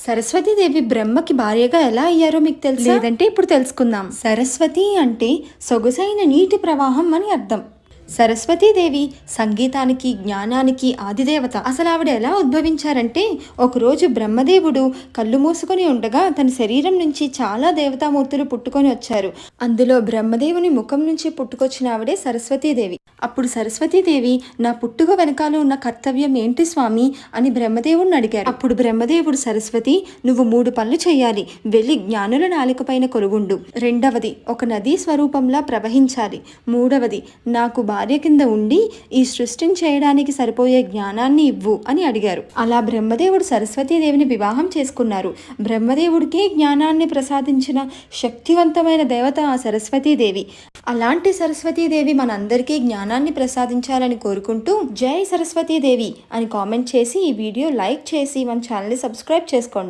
సరస్వతీదేవి బ్రహ్మకి భార్యగా ఎలా అయ్యారో మీకు తెలుసు? లేదంటే ఇప్పుడు తెలుసుకుందాం. సరస్వతి అంటే సొగసైన నీటి ప్రవాహం అని అర్థం. సరస్వతీదేవి సంగీతానికి, జ్ఞానానికి ఆదిదేవత. అసలు ఆవిడ ఎలా ఉద్భవించారంటే, ఒకరోజు బ్రహ్మదేవుడు కళ్ళు మూసుకొని ఉండగా తన శరీరం నుంచి చాలా దేవతామూర్తులు పుట్టుకొని వచ్చారు. అందులో బ్రహ్మదేవుని ముఖం నుంచి పుట్టుకొచ్చిన ఆవిడే సరస్వతీదేవి. అప్పుడు సరస్వతీదేవి, నా పుట్టుక వెనకాల ఉన్న కర్తవ్యం ఏంటి స్వామి అని బ్రహ్మదేవుడిని అడిగారు. అప్పుడు బ్రహ్మదేవుడు, సరస్వతి, నువ్వు 3 పనులు చేయాలి. వెళ్ళి జ్ఞానుల నాలికపైన కొలువుండు. 2వది, ఒక నదీ స్వరూపంలా ప్రవహించాలి. 3వది, నాకు భార్య కింద ఉండి ఈ సృష్టిని చేయడానికి సరిపోయే జ్ఞానాన్ని ఇవ్వు అని అడిగారు. అలా బ్రహ్మదేవుడు సరస్వతీదేవిని వివాహం చేసుకున్నారు. బ్రహ్మదేవుడికే జ్ఞానాన్ని ప్రసాదించిన శక్తివంతమైన దేవత ఆ సరస్వతీదేవి. అలాంటి సరస్వతీదేవి మనందరికీ జ్ఞానాన్ని ప్రసాదించాలని కోరుకుంటూ జై సరస్వతీదేవి అని కామెంట్ చేసి ఈ వీడియో లైక్ చేసి మన ఛానల్ని సబ్స్క్రైబ్ చేసుకోండి.